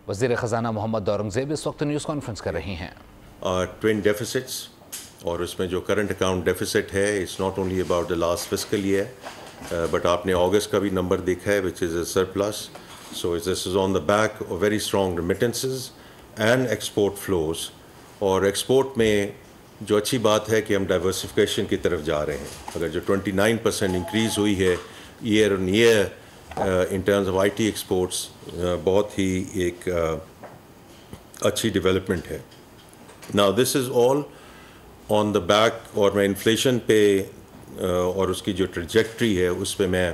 وزیر خزانہ محمد اورنگزیب اس وقت نیوز کانفرنس کر رہی ہیں. ٹوین ڈیفیسٹس اور اس میں جو کرنٹ اکاؤنٹ ڈیفیسٹ ہے it's not only about the last fiscal year but آپ نے اگست کا بھی نمبر دیکھا ہے which is a surplus. So this is on the back of very strong remittances and export flows. اور ایکسپورٹ میں جو اچھی بات ہے کہ ہم ڈائیورسفیکیشن کی طرف جا رہے ہیں. اگر جو 29% انکریز ہوئی ہے year on year in terms of IT ٹی ایکسپورٹس بہت ہی ایک اچھی ڈیولپمنٹ ہے. Now this is all on the back اور میں انفلیشن پہ اور اس کی جو ٹریجیکٹری ہے اس پہ میں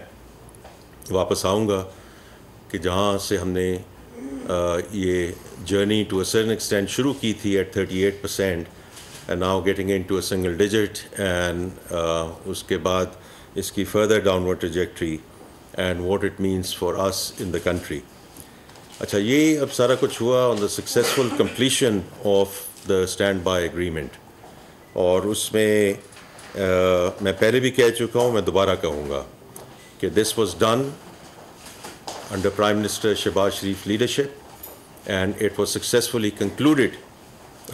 واپس آؤں گا کہ جہاں سے ہم نے یہ journey to a certain extent شروع کی تھی at 38% and now getting into a single digit and اس کے بعد اس کی further downward trajectory and what it means for us in the country. اچھا یہ اب سارا کچھ ہوا on the successful completion of the standby agreement اور اس میں میں پہلے بھی کہہ چکا ہوں میں دوبارہ کہوں گا کہ this was done under Prime Minister Shehbaz Sharif's leadership and it was successfully concluded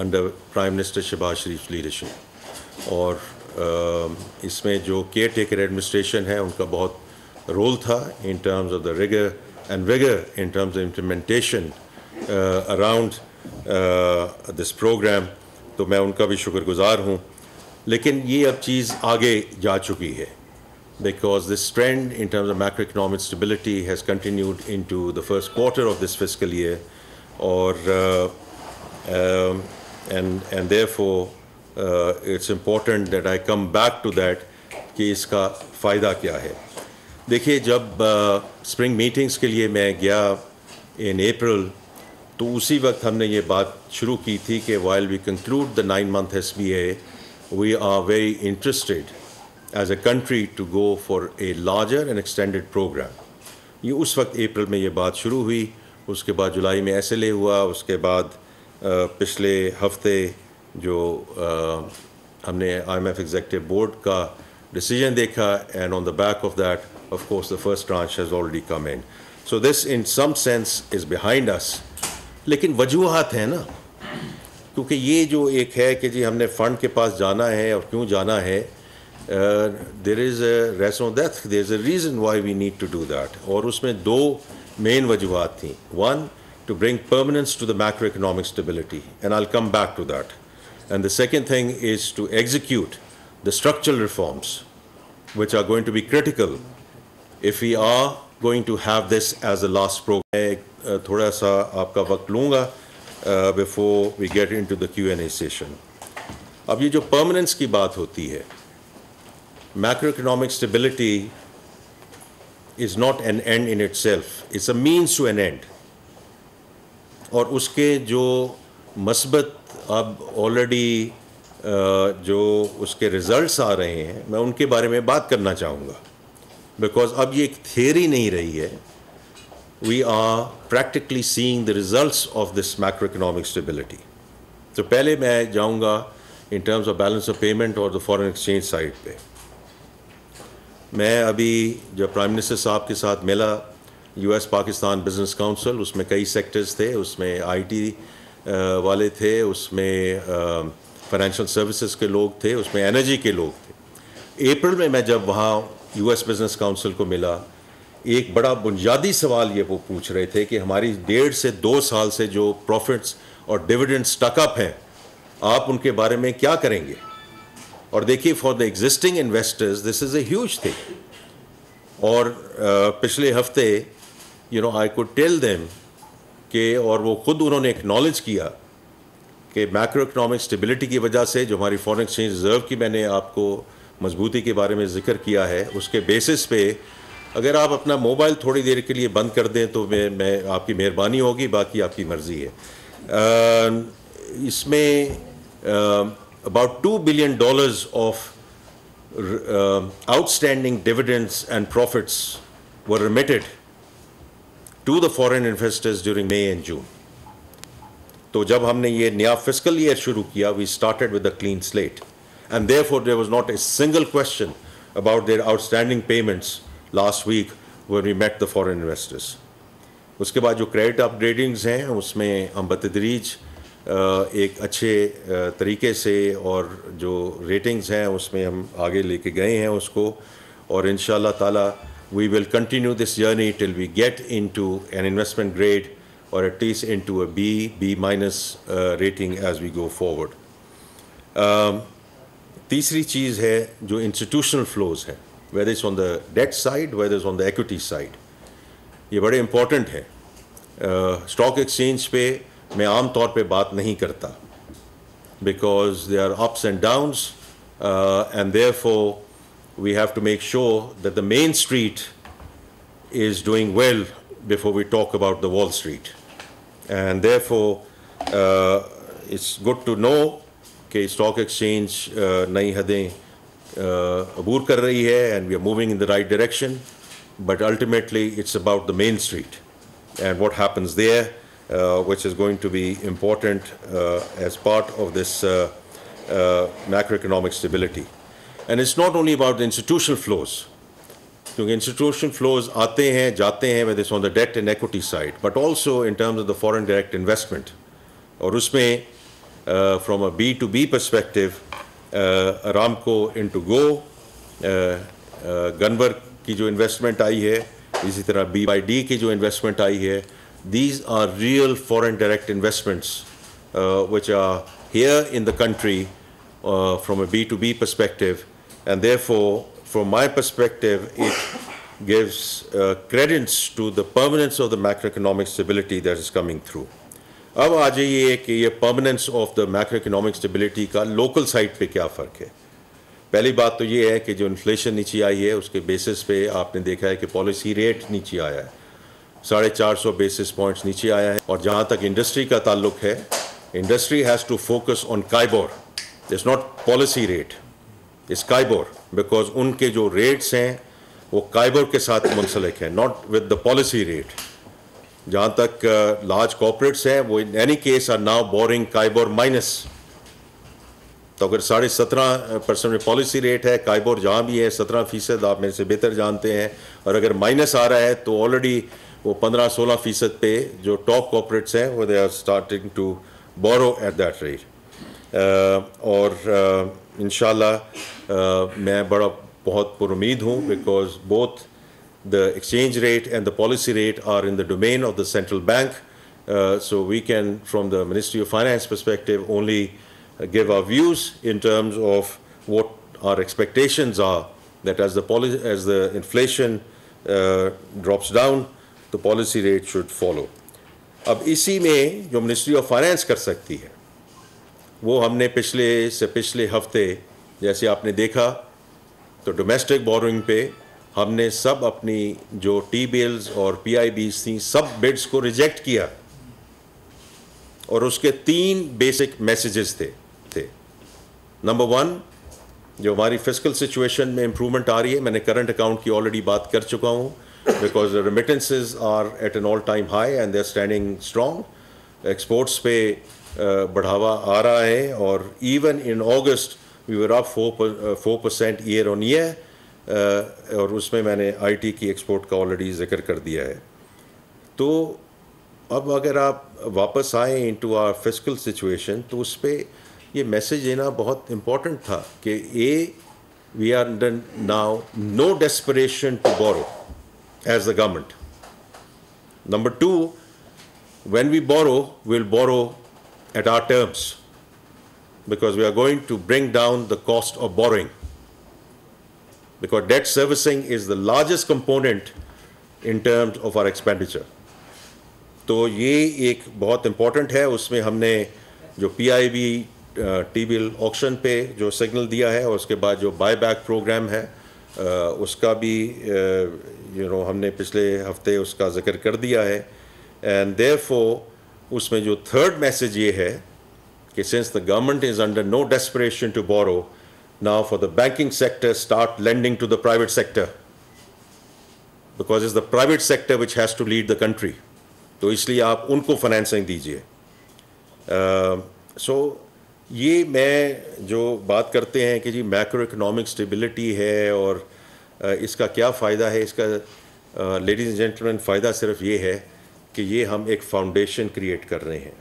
under Prime Minister Shehbaz Sharif's leadership. اور اس میں جو کیئر ٹیکر ایڈمنسٹریشن ہے ان کا بہت رول تھا in terms of the rigor and vigor in terms of implementation around this program. تو میں ان کا بھی شکر گزار ہوں. لیکن یہ اب چیز آگے جا چکی ہے because this trend in terms of macroeconomic stability has continued into the first quarter of this fiscal year or and therefore it's important that I come back to that کہ اس کا فائدہ کیا ہے. دیکھیے جب اسپرنگ میٹنگس کے لیے میں گیا in April تو اسی وقت ہم نے یہ بات شروع کی تھی کہ while we conclude the 9-month SBA we are very interested as a country to go for a larger and extended program. یہ اس وقت اپریل میں یہ بات شروع ہوئی. اس کے بعد جولائی میں SLA ہوا. اس کے بعد پچھلے ہفتے جو ہم نے IMF ایگزیکٹو بورڈ کا ڈیسیجن دیکھا and on the back of that of course the first tranche has already come in. So this in some sense is behind us. لیکن وجوہات ہیں نا کیونکہ یہ جو ایک ہے کہ جی ہم نے فنڈ کے پاس جانا ہے اور کیوں جانا ہے there is a raison d'être, there is a reason why we need to do that. اور اس میں دو مین وجوہات تھیں. One, to bring permanence to the macroeconomic stability and I'll come back to that. And the second thing is to execute the structural reforms which are going to be critical if we are going to have this as the last program. میں تھوڑا سا آپ کا وقت لوں گا before we get into the Q&A session. اب یہ جو permanence کی بات ہوتی ہے macroeconomic stability is not an end in itself, it's a means to an end. اور اس کے جو مثبت اب آلریڈی جو اس کے ریزلٹس آ رہے ہیں میں ان کے بارے میں بات کرنا چاہوں گا بیکاز اب یہ ایک تھیوری نہیں رہی ہے. We are practically seeing the results of this macro economic stability. تو پہلے میں جاؤں گا in terms of balance of payment اور دا فارن ایکسچینج سائڈ پہ. میں ابھی جب پرائم منسٹر صاحب کے ساتھ ملا US پاکستان بزنس کونسل اس میں کئی سیکٹرز تھے. اس میں IT والے تھے, اس میں فائنینشیل سروسز کے لوگ تھے, اس میں انرجی کے لوگ تھے. اپریل میں جب وہاں US بزنس کونسل کو ملا ایک بڑا بنیادی سوال یہ وہ پوچھ رہے تھے کہ ہماری 1.5 سے 2 سال سے جو پروفٹس اور ڈویڈنڈ سٹک اپ ہیں آپ ان کے بارے میں کیا کریں گے. اور دیکھیے for the existing investors this is a huge thing. اور پچھلے ہفتے I could tell them کہ اور وہ خود انہوں نے اکنالج کیا کہ میکرو اکنامک اسٹیبلٹی کی وجہ سے جو ہماری فارن ایکسچینج ریزرو کی میں نے آپ کو مضبوطی کے بارے میں ذکر کیا ہے اس کے بیسس پہ اگر آپ اپنا موبائل تھوڑی دیر کے لیے بند کر دیں تو میں آپ کی مہربانی ہوگی, باقی آپ کی مرضی ہے. اس میں about $2 billion of outstanding dividends and profits were remitted to the foreign investors during May and June. تو جب ہم نے یہ نیا فسکل ایئر شروع کیا we started with a clean slate and therefore there was not a single question about their outstanding payments last week when we met the foreign investors. اس کے بعد جو کریڈٹ اپ گریڈنگز ہیں اس میں ہم بتدریج ایک اچھے طریقے سے اور جو ریٹنگز ہیں اس میں ہم آگے لے کے گئے ہیں اس کو, اور انشاءاللہ تعالی we will continue this journey till we get into an investment grade or at least into a B minus rating as we go forward. تیسری چیز ہے جو انسٹیٹیوشنل فلوز ہیں, whether it's on the debt side, whether it's on the equity side, یہ بڑے important ہیں. Stock exchange پہ میں عام طور پہ بات نہیں کرتا because there are ups and downs and therefore we have to make sure that the main street is doing well before we talk about the Wall Street. And therefore it's good to know کہ stock exchange نئی حدیں عبور کر رہی ہے and we are moving in the right direction, but ultimately it's about the main street and what happens there, which is going to be important as part of this macroeconomic stability. And it's not only about the institutional flows, کیونکہ institutional flows آتے ہیں جاتے ہیں whether it's on the debt and equity side, but also in terms of the foreign direct investment. اور اس میں from a B2B perspective, Aramco into Go, Gunvor کی جو انویسٹمنٹ آئی ہے, اسی طرح BYD کی جو انویسٹمنٹ آئی ہے, these are real foreign direct investments which are here in the country from a B2B perspective. And therefore, from my perspective, it gives credence to the permanence of the macroeconomic stability that is coming through. اب آ جائیے کہ یہ permanence of the macroeconomic stability کا local side پہ کیا فرق ہے. پہلی بات تو یہ ہے کہ جو انفلیشن نیچے آئی ہے اس کے بیسس پہ آپ نے دیکھا ہے کہ پالیسی ریٹ نیچے آیا ہے, 450 بیسس پوائنٹس نیچے آیا ہے. اور جہاں تک انڈسٹری کا تعلق ہے, industry has to focus on KIBOR. It's not policy rate, اس کائبور, بیکاز ان کے جو ریٹس ہیں وہ کائبور کے ساتھ منسلک ہیں, not with the policy rate. جہاں تک لارج کارپوریٹس ہیں وہ in any case are now borrowing KIBOR minus. تو اگر 17.5% میں پالیسی ریٹ ہے, کائبور جہاں بھی ہے 17%, آپ میرے سے بہتر جانتے ہیں, اور اگر مائنس آ رہا ہے تو آلریڈی وہ 15-16% پہ جو ٹاپ کارپوریٹس ہیں وہ they are starting to borrow at that rate. اور انشاءاللہ میں بہت پر امید ہوں because both the exchange rate and the policy rate are in the domain of the central bank, so we can from the Ministry of Finance perspective only give our views in terms of what our expectations are, that as the inflation drops down, the policy rate should follow. اب اسی میں جو Ministry of Finance کر سکتی ہے وہ ہم نے پچھلے ہفتے جیسے آپ نے دیکھا تو ڈومیسٹک بورنگ پہ ہم نے سب اپنی جو ٹی بیلز اور پی آئی بیز تھیں سب بڈز کو ریجیکٹ کیا, اور اس کے 3 بیسک میسیجز تھے. نمبر 1, جو ہماری فسکل سچویشن میں امپرومنٹ آ رہی ہے, میں نے کرنٹ اکاؤنٹ کی آلریڈی بات کر چکا ہوں, because remittances are at an all time high and they are standing strong. Exports پہ بڑھاوا آ رہا ہے, اور even in August we were up 4% year on year, اور اس میں میں نے آئی ٹی کی ایکسپورٹ کا آلریڈی ذکر کر دیا ہے. تو اب اگر آپ واپس آئیں انٹو آر فسکل سچویشن تو اس پہ یہ میسیج دینا بہت امپورٹنٹ تھا کہ we are now no desperation to borrow as the government. Number 2, when we borrow, we'll borrow at our terms because we are going to bring down the cost of borrowing, because debt servicing is the largest component in terms of our expenditure. تو یہ ایک بہت important ہے. اس میں ہم نے جو پی آئی B T بل auction پہ جو سگنل دیا ہے, اور اس کے بعد جو بائی بیک پروگرام ہے اس کا بھی ہم نے پچھلے ہفتے اس کا ذکر کر دیا ہے. اینڈ therefore اس میں جو تھرڈ میسیج یہ ہے کہ since the government is under no desperation to borrow, now for the banking sector start lending to the private sector, because it's the private sector which has to lead the country. تو اس لیے آپ ان کو financing دیجیے. سو یہ میں جو بات کرتے ہیں کہ جی میکرو اکنامک اسٹیبلٹی ہے اور اس کا کیا فائدہ ہے, اس کا لیڈیز اینڈ جینٹلمین فائدہ صرف یہ ہے کہ یہ ہم ایک فاؤنڈیشن کریٹ کر رہے ہیں.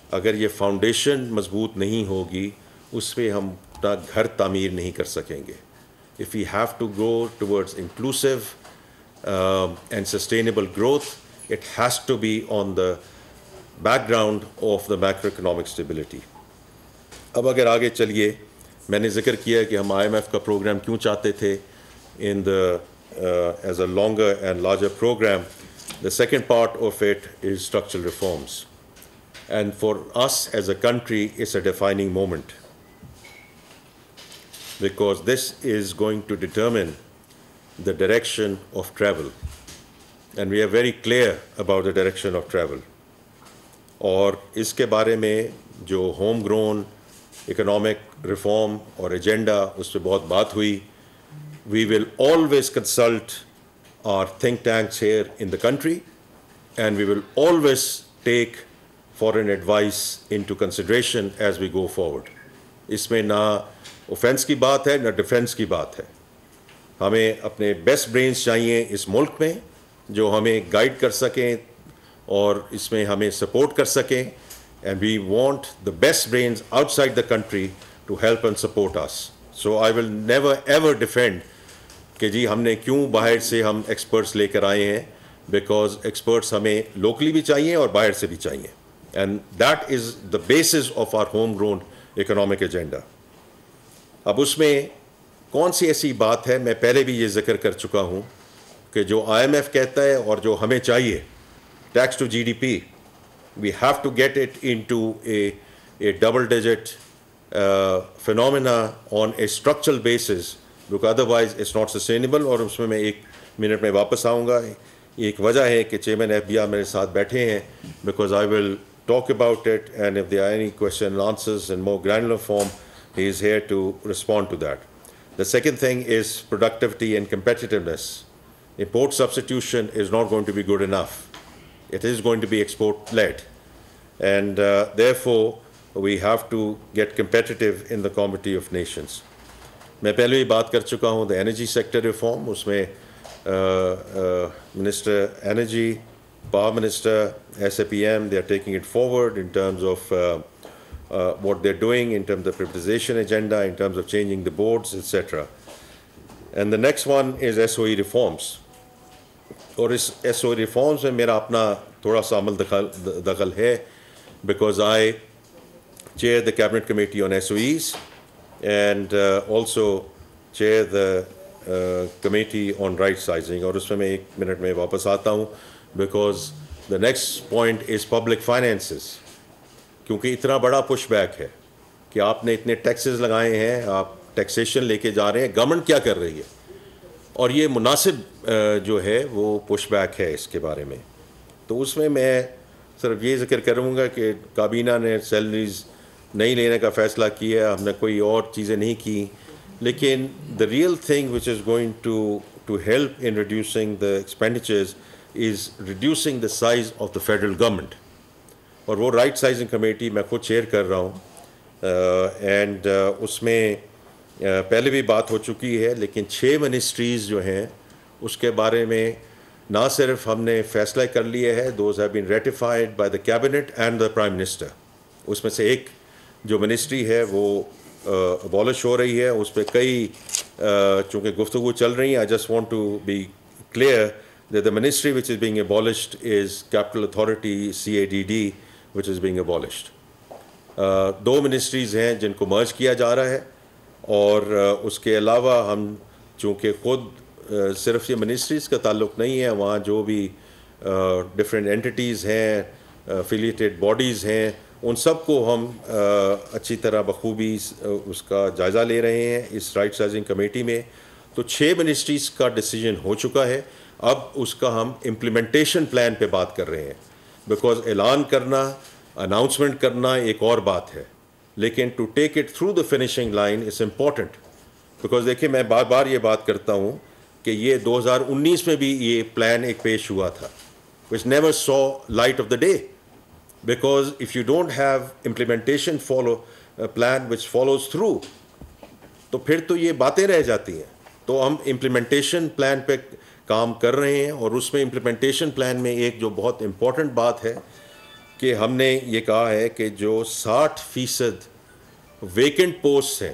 اگر یہ فاؤنڈیشن مضبوط نہیں ہوگی اس پہ ہم اپنا گھر تعمیر نہیں کر سکیں گے. If we have to go towards inclusive and sustainable growth, it has to be on the background of the macroeconomic stability. اب اگر آگے چلیے, میں نے ذکر کیا کہ ہم IMF کا پروگرام کیوں چاہتے تھے as a longer and larger program. The second part of it is structural reforms. And for us as a country, it's a defining moment, because this is going to determine the direction of travel. And we are very clear about the direction of travel. اور اس کے بارے میں جو home grown economic reform اور agenda, اس پہ بہت بات ہوئی. We will always consult our think tanks here in the country, and we will always take foreign advice into consideration as we go forward. اس میں نہ اوفینس کی بات ہے نہ ڈیفینس کی بات ہے. ہمیں اپنے بیسٹ برینز چاہیے اس ملک میں جو ہمیں گائیڈ کر سکیں اور اس میں ہمیں سپورٹ کر سکیں. And we want the best brains outside the country to help and support us. So I will never ever defend کہ جی ہم نے کیوں باہر سے ہم ایکسپرٹس لے کر آئے ہیں, بیکاز ایکسپرٹس ہمیں لوکلی بھی چاہیے اور باہر سے بھی چاہیے. And that is the basis of our home grown economic agenda. اب اس میں کون سی ایسی بات ہے, میں پہلے بھی یہ ذکر کر چکا ہوں کہ جو IMF کہتا ہے اور جو ہمیں چاہیے, tax to GDP, we have to get it into a double digit phenomena on a structural basis, because otherwise it's not sustainable. اور اس میں ایک منٹ میں واپس آؤں گا. ایک وجہ ہے کہ چیئرمین FBI میرے ساتھ بیٹھے ہیں, because I will talk about it, and if there are any question and answers in more granular form, he is here to respond to that. The second thing is productivity and competitiveness. Import substitution is not going to be good enough. It is going to be export-led, and therefore we have to get competitive in the community of nations. میں پہلے ہی بات کر چکا ہوں the energy sector reform. اس میں Minister Energy, Power Minister, SAPM, they are taking it forward in terms of what they're doing in terms of the privatization agenda, in terms of changing the boards, etc. And the next one is SOE reforms. اور اس SOE reforms میں میرا اپنا تھوڑا سا عمل دخل ہے, because I chair the Cabinet Committee on SOEs and also chair the Committee on Right Sizing. اور اس میں میں ایک منٹ میں واپس آتا ہوں, because the next point is public finances. کیونکہ اتنا بڑا پش بیک ہے کہ آپ نے اتنے ٹیکسز لگائے ہیں, آپ ٹیکسیشن لے کے جا رہے ہیں, گورنمنٹ کیا کر رہی ہے, اور یہ مناسب جو ہے وہ پش بیک ہے اس کے بارے میں. تو اس میں صرف یہ ذکر کروں گا کہ کابینہ نے سیلریز نہیں لینے کا فیصلہ کیا, ہم نے کوئی اور چیزیں نہیں کی, لیکن the real thing which is going to help in reducing the expenditures is reducing the size of the federal government. اور وہ رائٹ سائزنگ کمیٹی میں خود چیئر کر رہا ہوں, اینڈ اس میں پہلے بھی بات ہو چکی ہے, لیکن 6 منسٹریز جو ہیں اس کے بارے میں نہ صرف ہم نے فیصلہ کر لیے ہے, those have been ratified by the cabinet and the prime minister. اس میں سے ایک جو منسٹری ہے وہ ابالش ہو رہی ہے, اس پہ کئی چونکہ گفتگو چل رہی ہیں. I just want to be clear that the ministry which is being abolished is Capital Authority, CADD, which is being abolished. 2 ministries ہیں جن کو مرج کیا جا رہا ہے, اور اس کے علاوہ ہم چونکہ خود صرف یہ منسٹریز کا تعلق نہیں ہے, وہاں جو بھی ڈفرینٹ اینٹیز ہیں, افیلیٹیڈ باڈیز ہیں, ان سب کو ہم اچھی طرح بخوبی اس کا جائزہ لے رہے ہیں اس رائٹ سائزنگ کمیٹی میں. تو 6 منسٹریز کا ڈیسیجن ہو چکا ہے, اب اس کا ہم امپلیمنٹیشن پلان پہ بات کر رہے ہیں, بیکاز اعلان کرنا, اناؤنسمنٹ کرنا ایک اور بات ہے, لیکن to take it through the finishing line is important. Because دیکھیں میں بار بار یہ بات کرتا ہوں کہ یہ 2019 میں بھی یہ پلان ایک پیش ہوا تھا, which never saw light of the day, because if you don't have implementation plan which follows through, تو پھر تو یہ باتیں رہ جاتی ہیں. تو ہم امپلیمنٹیشن پلان پہ کام کر رہے ہیں, اور اس میں امپلیمنٹیشن پلان میں ایک جو بہت امپورٹنٹ بات ہے کہ ہم نے یہ کہا ہے کہ جو 60% ویکنٹ پوسٹ ہیں,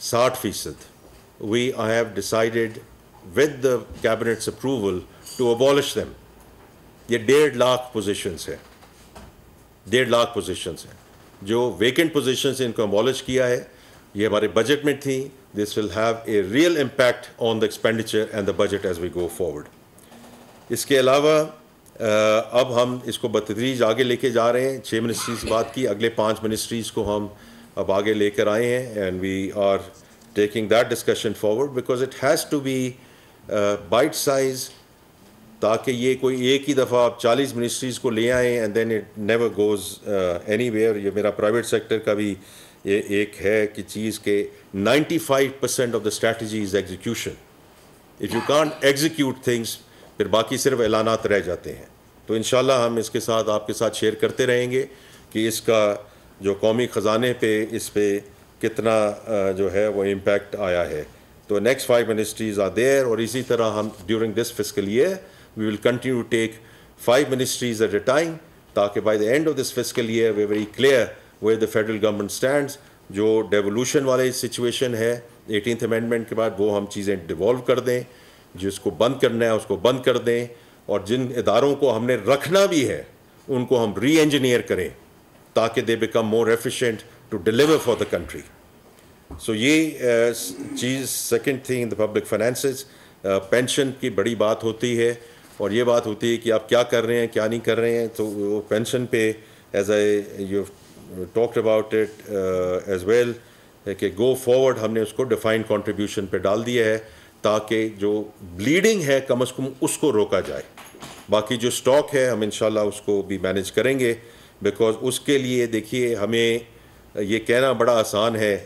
60%, we have decided with the cabinet's approval to abolish them. یہ 1.5 لاکھ پوزیشنز ہیں, 1.5 لاکھ پوزیشنز ہیں جو ویکنٹ پوزیشنز ان کو abolish کیا ہے. یہ ہمارے بجٹ میں تھی. This will have a real impact on the expenditure and the budget as we go forward. اس کے علاوہ اب ہم اس کو بتدریج آگے لے کے جا رہے ہیں. 6 منسٹریز بات کی, اگلے 5 منسٹریز کو ہم اب آگے لے کر آئے ہیں, and we are taking that discussion forward because it has to be bite size, تاکہ یہ کوئی ایک ہی دفعہ آپ 40 منسٹریز کو لے آئیں and then it never goes anywhere. یہ میرا پرائیویٹ سیکٹر کا بھی یہ ایک ہے کہ چیز کہ 95% of the strategy is execution. If you can't execute things, پھر باقی صرف اعلانات رہ جاتے ہیں. تو انشاءاللہ ہم اس کے ساتھ آپ کے ساتھ شیئر کرتے رہیں گے کہ اس کا جو قومی خزانے پہ اس پہ کتنا جو ہے وہ امپیکٹ آیا ہے. تو نیکسٹ 5 ministries are there, اور اسی طرح ہم during this fiscal year we will continue to take 5 ministries at a time, تاکہ by the end of this fiscal year we're very clear where the federal government stands. جو devolution والے situation ہے 18th amendment کے بعد, وہ ہم چیزیں devalue کر دیں, جس کو بند کرنا ہے اس کو بند کر دیں, اور جن اداروں کو ہم نے رکھنا بھی ہے ان کو ہم ری انجینئر کریں تاکہ they become more efficient to deliver for the country. So یہ چیز second thing in the public finances. Pension کی بڑی بات ہوتی ہے, اور یہ بات ہوتی ہے کہ آپ کیا کر رہے ہیں کیا نہیں کر رہے ہیں. تو وہ پینشن پہ as uh you talked about it as well کہ گو فارورڈ ہم نے اس کو ڈیفائنڈ کنٹریبیوشن پہ ڈال دیا ہے تاکہ جو بلیڈنگ ہے کم از کم اس کو روکا جائے. باقی جو سٹاک ہے ہم انشاءاللہ اس کو بھی مینیج کریں گے, بیکاز اس کے لیے دیکھیے ہمیں یہ کہنا بڑا آسان ہے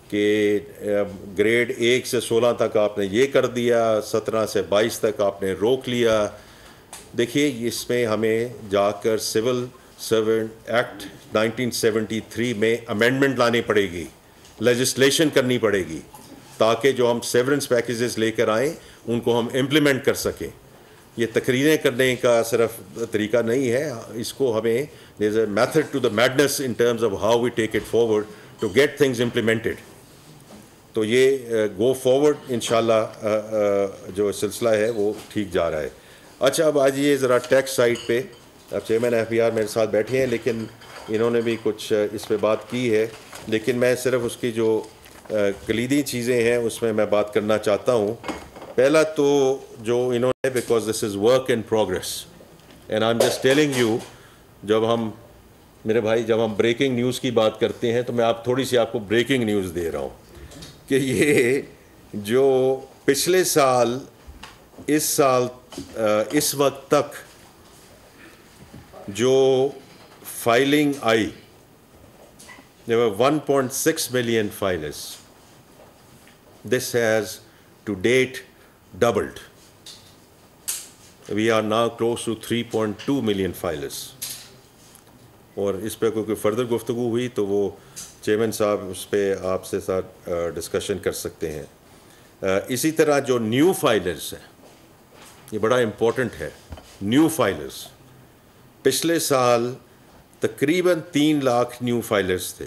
کہ گریڈ 1 سے 16 تک آپ نے یہ کر دیا, 17 سے 22 تک آپ نے روک لیا. دیکھیے اس میں ہمیں جا کر سول سرونٹ ایکٹ 1973 میں امینڈمنٹ لانی پڑے گی, لیجسلیشن کرنی پڑے گی, تاکہ جو ہم سیورنس پیکیجز لے کر آئیں ان کو ہم امپلیمنٹ کر سکیں. یہ تقریریں کرنے کا صرف طریقہ نہیں ہے, اس کو ہمیں there is a method to the madness in terms of how we take it forward to get things implemented. تو یہ گو فارورڈ انشاءاللہ جو سلسلہ ہے وہ ٹھیک جا رہا ہے. اچھا اب آجیے ذرا ٹیکس سائٹ پہ. اب چیئرمین FBR میرے ساتھ بیٹھے ہیں, لیکن انہوں نے بھی کچھ اس پہ بات کی ہے, لیکن میں صرف اس کی جو کلیدی چیزیں ہیں اس میں بات کرنا چاہتا ہوں. پہلا تو جو انہوں نے, because this is work in progress and I am just telling you, جب ہم میرے بھائی جب ہم بریکنگ نیوز کی بات کرتے ہیں تو میں آپ تھوڑی سی آپ کو بریکنگ نیوز دے رہا ہوں کہ یہ جو پچھلے سال اس وقت تک جو filing I, there were 1.6 million filers. This has to date doubled. We are now close to 3.2 million filers. اور اس پہ کوئی فردر گفتگو ہوئی تو وہ چیئرمین صاحب اس پہ آپ سے ساتھ ڈسکشن کر سکتے ہیں. اسی طرح جو نیو فائلرز ہیں, یہ بڑا امپورٹنٹ ہے. نیو فائلرز پچھلے سال تقریباً 3 لاکھ نیو فائلرز تھے.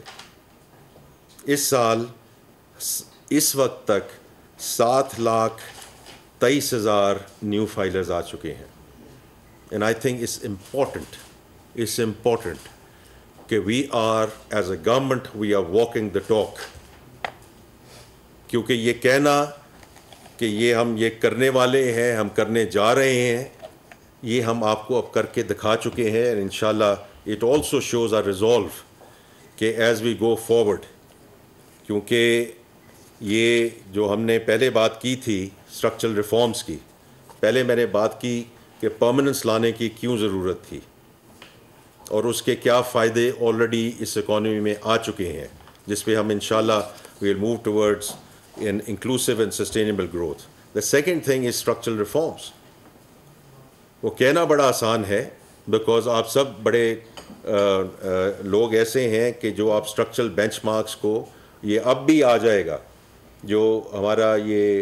اس سال اس وقت تک 7,23,000 نیو فائلرز آ چکے ہیں. And I think it's important کہ we are as a government we are walking the talk. کیونکہ یہ کہنا کہ یہ ہم یہ کرنے والے ہیں, ہم کرنے جا رہے ہیں, یہ ہم آپ کو اب کر کے دکھا چکے ہیں. and انشاءاللہ it also shows our resolve کہ as we go forward, کیونکہ یہ جو ہم نے پہلے بات کی تھی اسٹرکچرل ریفارمز کی, پہلے میں نے بات کی کہ پرماننس لانے کی کیوں ضرورت تھی اور اس کے کیا فائدے آلریڈی اس اکانومی میں آ چکے ہیں, جس پہ ہم انشاءاللہ we'll move towards an inclusive and sustainable growth. The second thing is structural reforms. وہ کہنا بڑا آسان ہے بیکاز آپ سب بڑے لوگ ایسے ہیں کہ جو آپ اسٹرکچرل بینچ مارکس کو, یہ اب بھی آ جائے گا جو ہمارا یہ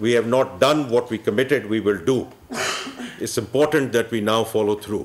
We have not done what we committed we will do. It's important that we now follow through.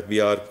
FBR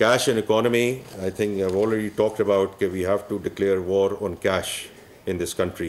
Cash and economy, I think I've already talked about that we have to declare war on cash in this country.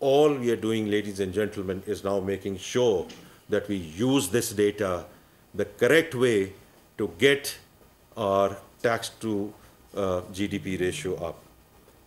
All we are doing, ladies and gentlemen, is now making sure that we use this data the correct way to get our tax to GDP ratio up.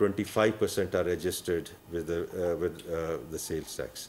25% are registered with the sales tax.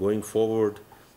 going forward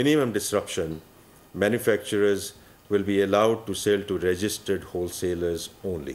minimum disruption manufacturers will be allowed to sell to registered wholesalers only.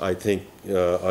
I think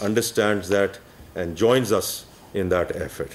understands that and joins us in that effort.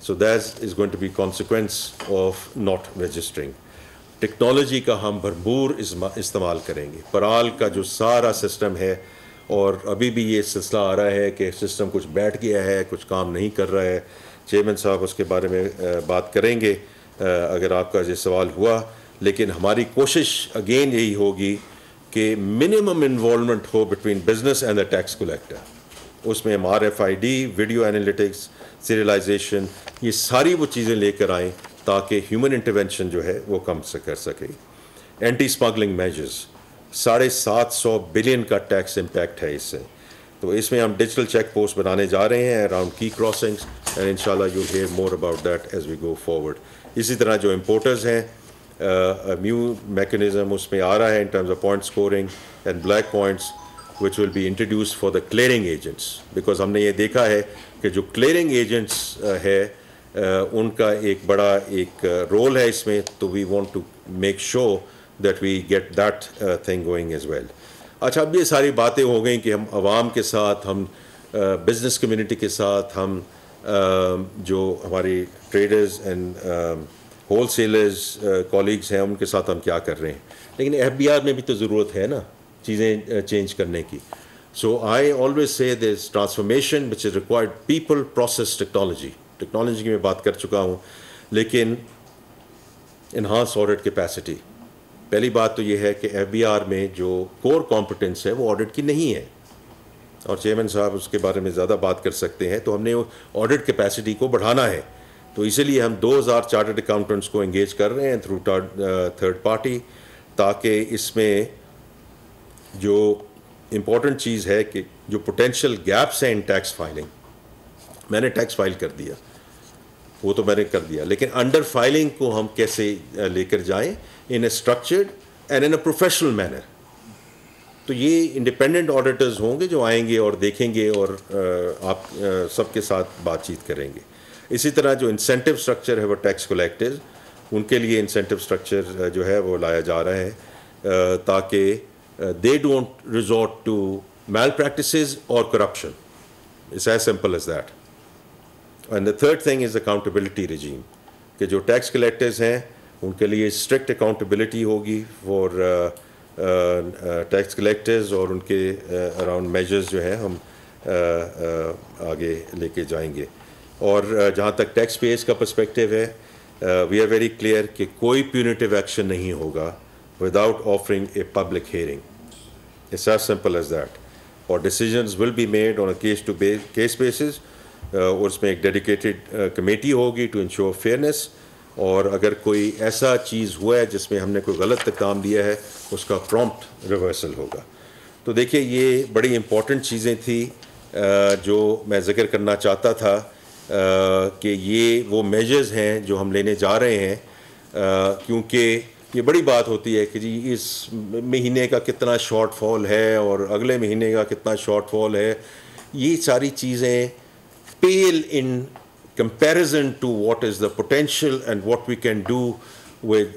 So that is going to be consequence of not registering. Technology کا ہم بھرپور استعمال کریں گے. پرال کا جو سارا system ہے، اور ابھی بھی یہ سلسلہ آ رہا ہے کہ سسٹم کچھ بیٹھ گیا ہے، کچھ کام نہیں کر رہا ہے. چیئرمین صاحب اس کے بارے میں بات کریں گے اگر آپ کا یہ سوال ہوا. لیکن ہماری کوشش اگین یہی ہوگی کہ منیمم انوالومنٹ ہو between business and the tax collector. اس میں ہم RFID، ویڈیو انالیٹکس، سیریلائزیشن، یہ ساری وہ چیزیں لے کر آئیں تاکہ ہیومن انٹرونشن جو ہے وہ کم سے کر سکے. اینٹی اسمگلنگ میجرز، 750 بلین کا ٹیکس امپیکٹ ہے اس سے. تو اس میں ہم ڈیجیٹل چیک پوسٹ بنانے جا رہے ہیں اراؤنڈ کی کراسنگس، اینڈ انشاءاللہ you hear more about that as we go forward. اسی طرح جو امپورٹرز ہیں، نیو میکنزم اس میں آ رہا ہے ان terms of point scoring and black points which will be introduced for the clearing agents, because ہم نے یہ دیکھا ہے کہ جو clearing agents ہے ان کا ایک بڑا ایک رول ہے اس میں. تو we want to make sure that we get that thing going as well. اچھا، اب یہ ساری باتیں ہو گئیں کہ ہم عوام کے ساتھ، ہم بزنس کمیونٹی کے ساتھ، ہم جو ہماری traders and whole sellers colleagues ہیں ان کے ساتھ ہم کیا کر رہے ہیں. لیکن FBR میں بھی تو ضرورت ہے نا چیزیں چینج کرنے کی. سو I always say there is transformation which is required people, process, technology. Technology کی میں بات کر چکا ہوں، لیکن انہانس آڈٹ کیپیسٹی. پہلی بات تو یہ ہے کہ FBR میں جو کور کمپٹنس ہے وہ آڈٹ کی نہیں ہے، اور چیئرمین صاحب اس کے بارے میں زیادہ بات کر سکتے ہیں. تو ہم نے آڈٹ کیپیسٹی کو بڑھانا ہے. تو اسی لیے ہم 2000 چارٹرڈ اکاؤنٹنٹس کو انگیج کر رہے ہیں تھرو تھرڈ پارٹی، تاکہ اس میں جو امپورٹنٹ چیز ہے کہ جو پوٹینشیل گیپس ہیں ان ٹیکس فائلنگ، میں نے ٹیکس فائل کر دیا، وہ تو میں نے کر دیا، لیکن انڈر فائلنگ کو ہم کیسے لے کر جائیں in a structured and in a professional manner. تو یہ انڈیپینڈنٹ آڈیٹرز ہوں گے جو آئیں گے اور دیکھیں گے اور آپ سب کے ساتھ بات چیت کریں گے. اسی طرح جو انسینٹیو اسٹرکچر ہے وہ ٹیکس کلیکٹرز، ان کے لیے انسینٹیو اسٹرکچر جو ہے وہ لایا جا رہا ہے تاکہ they don't resort to malpractices or corruption. It's as simple as that. And the third thing is accountability regime, کہ جو ٹیکس کلیکٹرز ہیں ان کے لیے اسٹرکٹ اکاؤنٹیبلٹی ہوگی فور ٹیکس کلیکٹرز، اور ان کے اراؤنڈ میجرز جو ہیں ہم آگے لے کے جائیں گے. اور جہاں تک ٹیکس پیئرز کا پرسپیکٹیو ہے، وی آر ویری کلیئر کہ کوئی پیونیٹیو ایکشن نہیں ہوگا without offering a public hearing. It's as simple as that. Or decisions will be made on a case basis. اور اس میں ایک ڈیڈیکیٹڈ کمیٹی ہوگی ٹو انشور فیئرنیس. اور اگر کوئی ایسا چیز ہوا ہے جس میں ہم نے کوئی غلط کام دیا ہے، اس کا پرومپٹ ریورسل ہوگا. تو دیکھیے یہ بڑی امپورٹنٹ چیزیں تھیں جو میں ذکر کرنا چاہتا تھا کہ یہ وہ میجرز ہیں جو ہم لینے جا رہے ہیں. کیونکہ یہ بڑی بات ہوتی ہے کہ جی اس مہینے کا کتنا شارٹ فال ہے اور اگلے مہینے کا کتنا شارٹ فال ہے. یہ ساری چیزیں pale in comparison to what is the potential and what we can do with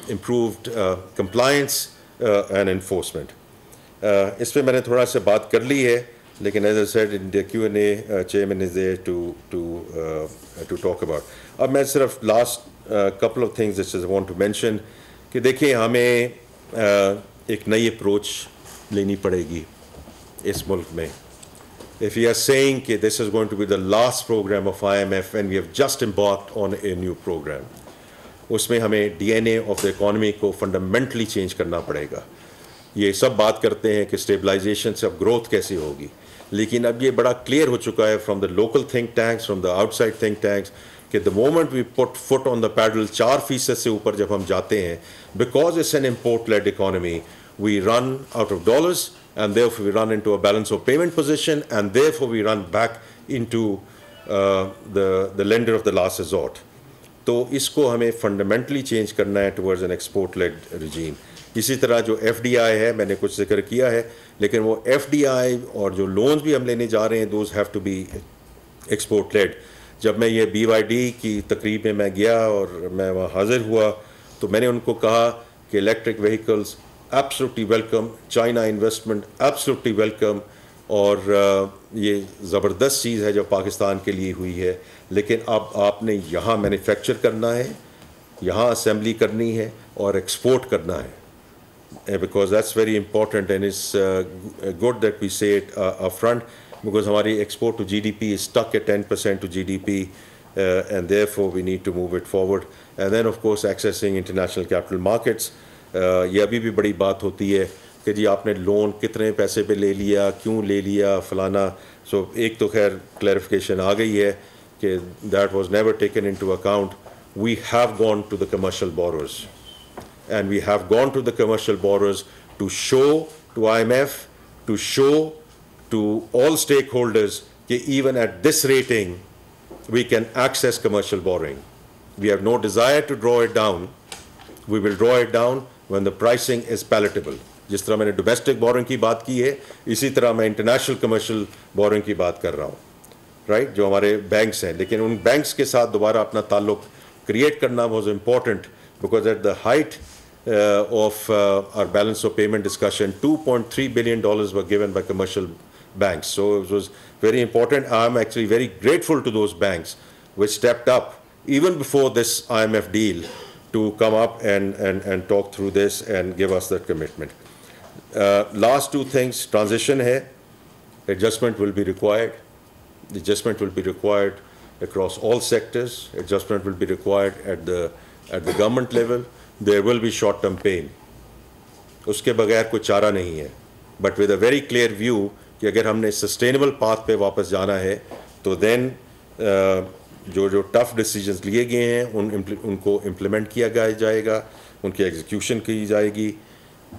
improved compliance and enforcement. اس پہ میں نے تھوڑا سا بات کر لی ہے، لیکن as I said in the Q&A, chairman is there to talk about. اب میں صرف last couple of things that I want to mention کہ دیکھیں ہمیں ایک نئی اپروچ لینی پڑے گی اس ملک میں. If we are saying that this is going to be the last program of IMF and we have just embarked on a new program, اس میں ہمیں DNA of the economy کو fundamentally change کرنا پڑے گا. یہ سب بات کرتے ہیں کہ اسٹیبلائزیشن سے اب گروتھ کیسے ہوگی، لیکن اب یہ بڑا کلیئر ہو چکا ہے from the local think tanks, from the outside think tanks, کہ the moment we put foot on the pedal 4% سے اوپر جب ہم جاتے ہیں، because it's an import led economy, we run out of dollars and therefore we run into a balance of payment position and therefore we run back into the lender of the last resort. تو اس کو ہمیں fundamentally change کرنا ہے towards an export led regime. اسی طرح جو FDI ہے، میں نے کچھ ذکر کیا ہے، لیکن وہ FDI اور جو لونز بھی ہم لینے جا رہے ہیں those have to be export led. جب میں یہ BYD کی تقریب میں گیا اور میں وہاں حاضر ہوا تو میں نے ان کو کہا کہ electric vehicles absolutely welcome, China investment absolutely welcome, اور یہ زبردست چیز ہے جو پاکستان کے لیے ہوئی ہے، لیکن اب آپ نے یہاں مینوفیکچر کرنا ہے یہاں اسمبلی کرنی ہے اور ایکسپورٹ کرنا ہے, because that's very important and it's good that we say it up front, because ہماری export to GDP is stuck at 10% to GDP, and therefore we need to move it forward. And then of course accessing international capital markets, یہ ابھی بھی بڑی بات ہوتی ہے کہ جی آپ نے لون کتنے پیسے پہ لے لیا, کیوں لے لیا, فلانا. سو ایک تو خیر کلیریفیکیشن آ گئی ہے کہ that was never taken into account. We have gone to the commercial borrowers and we have gone to the commercial borrowers to show to IMF, to show to all stakeholders that even at this rating we can access commercial borrowing. We have no desire to draw it down. We will draw it down when the pricing is palatable. جس طرح میں نے domestic boring کی بات کی ہے, اسی طرح میں انٹرنیشنل کمرشل بورنگ کی بات کر رہا ہوں, رائٹ, جو ہمارے بینکس ہیں. لیکن ان بینکس کے ساتھ دوبارہ اپنا تعلق کریٹ کرنا was important, because at the height of our balance of payment discussion, $2.3 billion were given by commercial banks. So it was very important. I'm actually very grateful to those banks which stepped up even before this IMF deal to come up and talk through this and give us that commitment. Last two things, transition hai, adjustment will be required. Adjustment will be required across all sectors. Adjustment will be required at the government level. There will be short-term pain. اس کے بغیر کوئی چارہ نہیں ہے. But with a very clear view کہ اگر ہم نے sustainable path پہ واپس جانا ہے تو then جو ٹف ڈیسیجنز لیے گئے ہیں ان کو امپلیمنٹ کیا جائے گا, ان کی ایگزیکیوشن کی جائے گی.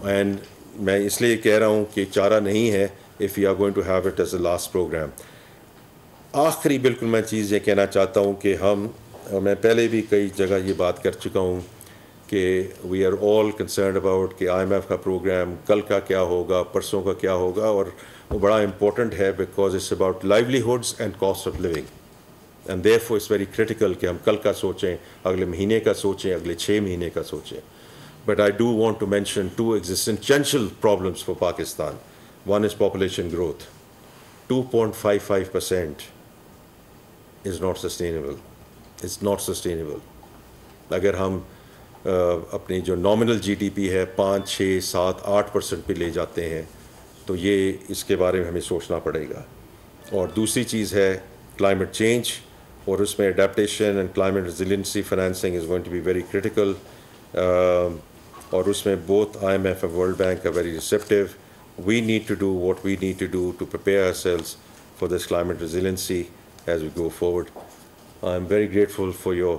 اینڈ میں اس لیے کہہ رہا ہوں کہ چارہ نہیں ہے if we are going to have it as a last program. آخری بالکل میں چیز یہ کہنا چاہتا ہوں کہ میں پہلے بھی کئی جگہ یہ بات کر چکا ہوں کہ we are all concerned about کہ آئی ایم ایف کا پروگرام کل کا کیا ہوگا, پرسوں کا کیا ہوگا, اور وہ بڑا امپورٹنٹ ہے because it's about livelihoods and cost of living, and therefore it's very critical کہ ہم کل کا سوچیں, اگلے مہینے کا سوچیں, اگلے 6 مہینے کا سوچیں. But I do want to mention 2 existential problems for Pakistan. One is population growth. 2.55% is not sustainable. It's not sustainable. اگر ہم اپنی جو نامنل جی ڈی پی ہے 5, 6, 7, 8% پہ لے جاتے ہیں تو یہ اس کے بارے میں ہمیں سوچنا پڑے گا. اور دوسری چیز ہے کلائمیٹ چینج, اور اس میں adaptation and climate resiliency financing is going to be very critical, اور اس میں both I M F and world bank are very receptive. We need to do what we need to do to prepare ourselves for this climate resiliency as we go forward. I am very grateful for your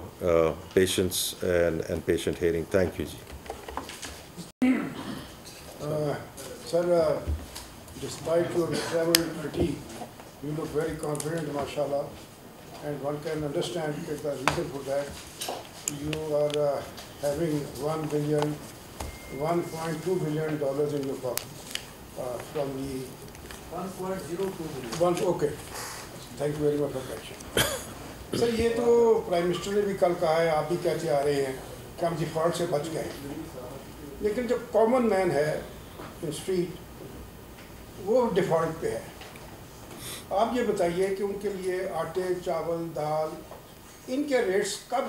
patience and patient hearing. Thank you, ji. Sir, despite your travel fatigue, you look very confident, mashallah, and one can understand the reason for that. You are having $1.2 billion in your pocket from the 1.02 billion. Okay. Thank you very much for that. سر یہ تو prime minister نے بھی کل کہا ہے, آپ بھی کہتے آ رہے ہیں کہ ہم ڈیفالٹ سے بچ گئے ہیں, لیکن جو کامن مین ہے ان اسٹریٹ وہ ڈیفالٹ پہ ہے. آپ یہ بتائیے کہ ان کے لیے آٹے, چاول, دال, ان کے ریٹس کب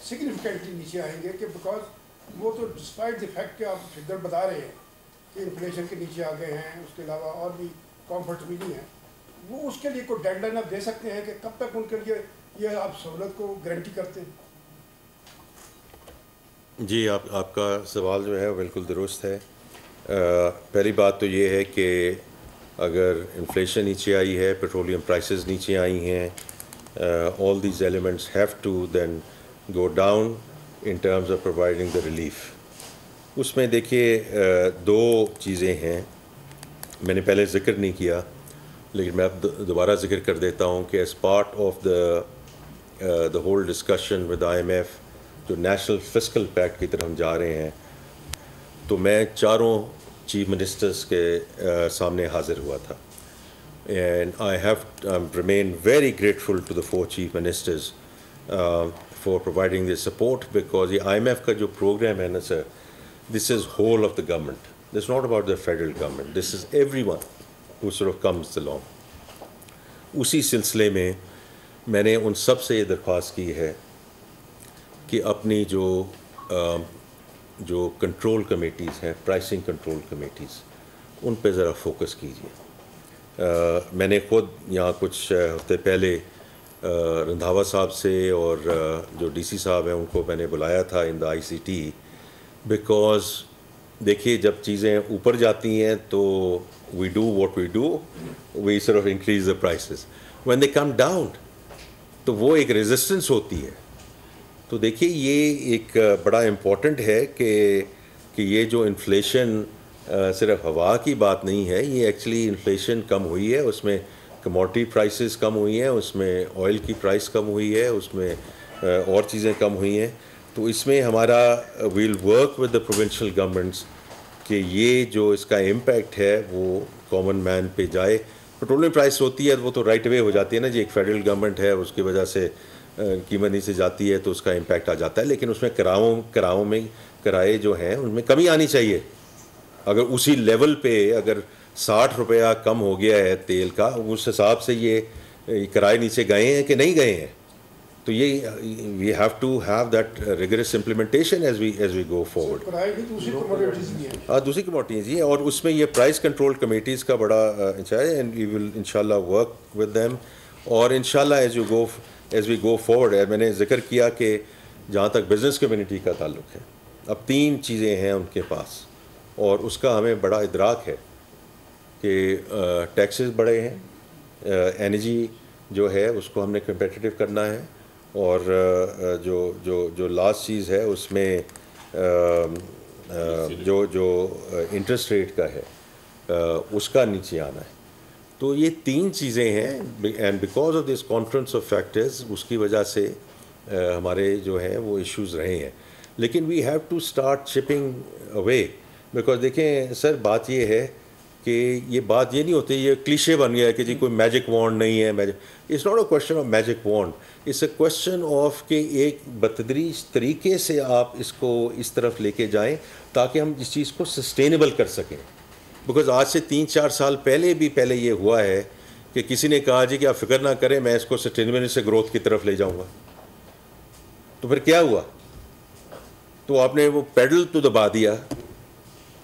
سگنیفیکنٹلی نیچے آئیں گے؟ کہ بیکاز وہ تو ڈسپائٹ دی فیکٹ کہ آپ فگر بتا رہے ہیں کہ انفلیشن کے نیچے آ گئے ہیں, اس کے علاوہ اور بھی کمفرٹس بھی نہیں ہیں, وہ اس کے لیے کوئی ڈیڈ لائن آپ دے سکتے ہیں کہ کب تک ان کے لیے یہ آپ سہولت کو گارنٹی کرتے ہیں؟ جی, آپ کا سوال جو ہے بالکل درست ہے. پہلی بات تو یہ ہے کہ اگر انفلیشن نیچے آئی ہے, پیٹرولیم پرائسز نیچے آئی ہیں, all these elements have to then go down in terms of providing the relief. اس میں دیکھیے 2 چیزیں ہیں, میں نے پہلے ذکر نہیں کیا لیکن میں اب دوبارہ ذکر کر دیتا ہوں کہ as part of the whole discussion with آئی ایم ایف جو نیشنل فسکل پیکٹ کی طرف ہم جا رہے ہیں, تو میں 4 چیف منسٹرز کے سامنے حاضر ہوا تھا. And I have remain very grateful to the 4 chief ministers for providing this support, because یہ آئی ایم ایف کا جو پروگرام ہے نا sir, this is whole of the government. This not about the federal government, this is everyone who sort of comes along. اسی سلسلے میں میں نے ان سب سے یہ درخواست کی ہے کہ اپنی جو کنٹرول کمیٹیز ہیں، پرائسنگ کنٹرول کمیٹیز، ان پہ ذرا فوکس کیجیے. میں نے خود یہاں کچھ ہفتے پہلے رندھاوا صاحب سے اور جو ڈی سی صاحب ہیں ان کو میں نے بلایا تھا ان دا ICT، بیکاز دیکھیے جب چیزیں اوپر جاتی ہیں تو we do what we do, we صرف increase the prices. When they come down تو وہ ایک ریزسٹنس ہوتی ہے. تو دیکھیے یہ ایک بڑا امپورٹنٹ ہے کہ یہ جو انفلیشن صرف ہوا کی بات نہیں ہے، یہ ایکچولی انفلیشن کم ہوئی ہے، اس میں کموڈٹی پرائسز کم ہوئی ہیں، اس میں آئل کی پرائس کم ہوئی ہے، اس میں اور چیزیں کم ہوئی ہیں. تو اس میں ہمارا we'll work with the provincial governments کہ یہ جو اس کا امپیکٹ ہے وہ کامن مین پہ جائے. پیٹرولیم پرائس ہوتی ہے وہ تو رائٹ اوے ہو جاتی ہے نا جی، ایک فیڈرل گورنمنٹ ہے اس کی وجہ سے قیمت نیچے جاتی ہے تو اس کا امپیکٹ آ جاتا ہے، لیکن اس میں کراؤں میں کرائے جو ہیں ان میں کمی آنی چاہیے. اگر اسی لیول پہ اگر 60 روپیہ کم ہو گیا ہے تیل کا، اس حساب سے یہ کرائے نیچے گئے ہیں کہ نہیں گئے ہیں. تو یہ we have to have that rigorous implementation as we go forward. دوسری کموڈٹیز جی، اور اس میں یہ پرائس کنٹرول کمیٹیز کا بڑا انچارج ہے، اینڈ وی ول انشاءاللہ ورک ود دیم. اور انشاءاللہ ایز وی گو فارورڈ. میں نے ذکر کیا کہ جہاں تک بزنس کمیونٹی کا تعلق ہے، اب 3 چیزیں ہیں ان کے پاس اور اس کا ہمیں بڑا ادراک ہے کہ ٹیکسز بڑے ہیں، انرجی جو ہے اس کو ہم نے کمپیٹیٹیو کرنا ہے، اور جو لاسٹ چیز ہے اس میں جو انٹرسٹ ریٹ کا ہے اس کا نیچے آنا ہے. تو یہ 3 چیزیں ہیں، and because of this conference of factors اس کی وجہ سے ہمارے جو ہیں وہ ایشوز رہے ہیں. لیکن we have to start shipping away, because دیکھیں سر بات یہ ہے کہ یہ بات یہ نہیں ہوتی، یہ کلیشے بن گیا ہے کہ جی کوئی میجک وانڈ نہیں ہے. It's not a question of magic wand, it's a question of کہ ایک بتدریج طریقے سے آپ اس کو اس طرف لے کے جائیں تاکہ ہم اس چیز کو سسٹینیبل کر سکیں. بیکاز آج سے 3-4 سال پہلے یہ ہوا ہے کہ کسی نے کہا جی کہ آپ فکر نہ کریں میں اس کو سسٹینیبل سے گروتھ کی طرف لے جاؤں گا. تو پھر کیا ہوا؟ تو آپ نے وہ پیڈل تو دبا دیا،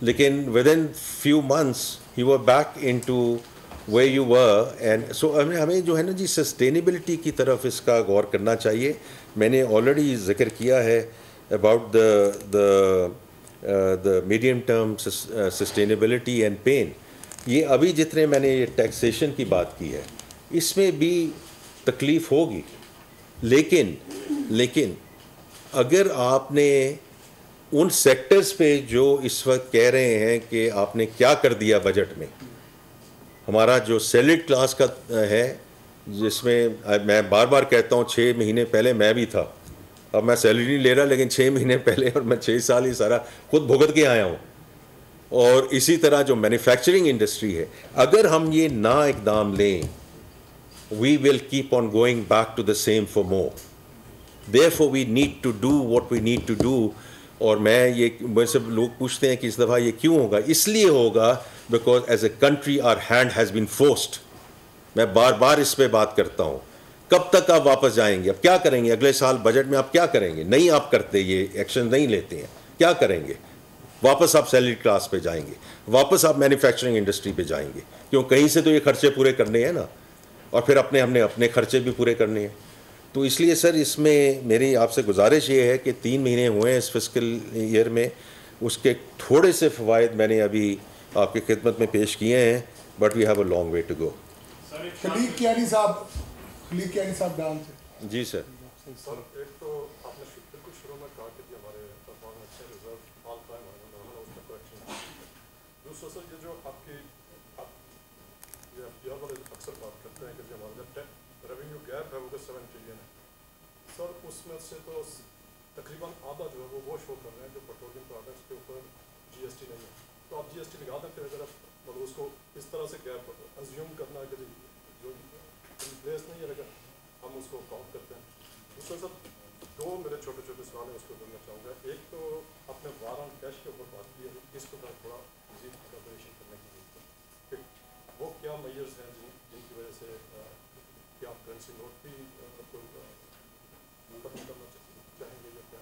لیکن within few months you were back in to way you were. And so ہمیں جو ہے نا جی سسٹینیبلٹی کی طرف اس کا غور کرنا چاہیے. میں نے آلریڈی ذکر کیا ہے about the medium term sustainability and pain. یہ ابھی جتنے میں نے یہ ٹیکسیشن کی بات کی ہے اس میں بھی تکلیف ہوگی، لیکن اگر آپ نے ان سیکٹرز پہ جو اس وقت کہہ رہے ہیں کہ آپ نے کیا کر دیا بجٹ میں، ہمارا جو سیلڈ کلاس کا ہے جس میں میں بار بار کہتا ہوں 6 مہینے پہلے میں بھی تھا، اب میں سیلری نہیں لے رہا لیکن 6 مہینے پہلے اور میں 6 سال ہی سارا خود بھگت کے آیا ہوں. اور اسی طرح جو مینوفیکچرنگ انڈسٹری ہے، اگر ہم یہ نہ اقدام لیں we will keep on going back to the same for more. Therefore we need to do what we need to do. اور مجھ سے لوگ پوچھتے ہیں کہ اس دفعہ یہ کیوں ہوگا؟ اس لیے ہوگا because as a country our hand has been forced. میں بار بار اس پہ بات کرتا ہوں. کب تک آپ واپس جائیں گے؟ اب کیا کریں گے اگلے سال بجٹ میں؟ آپ کیا کریں گے؟ نہیں آپ کرتے، یہ ایکشن نہیں لیتے ہیں، کیا کریں گے؟ واپس آپ سیلری کلاس پہ جائیں گے، واپس آپ مینوفیکچرنگ انڈسٹری پہ جائیں گے، کیوں کہیں سے تو یہ خرچے پورے کرنے ہیں نا، اور پھر ہم نے اپنے خرچے بھی پورے کرنے ہیں. تو اس لیے سر اس میں میری آپ سے گزارش یہ ہے کہ 3 مہینے ہوئے ہیں اس فسکل ایئر میں، اس کے تھوڑے سے فوائد میں نے ابھی آپ کی خدمت میں پیش کیے ہیں، but we have a long way to go. Khaleeq Kiani صاحب ڈان سے. جی سر. سر ایک تو آپ نے بالکل شروع میں کہا کہ ہمارے پرفارمنس اچھے ریزرو آل ٹائم اس کا کریکشن. دوسرا سر یہ جو آپ یہ والے اکثر بات کرتے ہیں کہ ہمارا جو ریونیو گیپ ہے وہ 7 ٹریلین ہے سر، اس میں سے تو تقریباً آدھا جو ہے وہ شو کر رہے ہیں جو پیٹرولیم پروڈکٹس کے اوپر GST نہیں ہے. تو آپ GST لگا دیں پھر اگر مطلب اس کو اس طرح سے گیپ ازیوم کرنا ہے کہ جو پلیس نہیں ہے لیکن ہم اس کو کاؤنٹ کرتے ہیں. دوسرا سر 2 میرے چھوٹے چھوٹے سوال ہیں اس کو کرنا چاہوں گا. ایک تو آپ نے وار آن کیش کے اوپر بات کی ہے، اس کو تھوڑا مزید کوپریشن کرنے کی ضرورت ہے. وہ کیا میئرز ہیں جن کی وجہ سے کیا آپ کرنسی نوٹ بھی ختم کرنا چاہیں گے یا کیا؟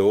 2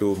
2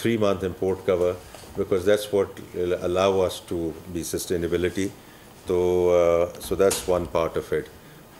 3 month import cover, because that's what will allow us to be sustainability. So that's one part of it.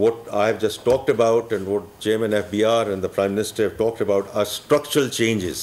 What I have just talked about and what Chairman FBR and the Prime Minister have talked about are structural changes.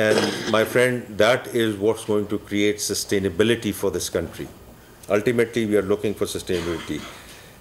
And my friend, that is what's going to create sustainability for this country. Ultimately, we are looking for sustainability.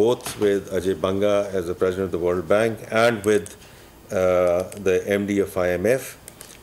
both with Ajay Banga as the president of the World Bank and with the MD of IMF.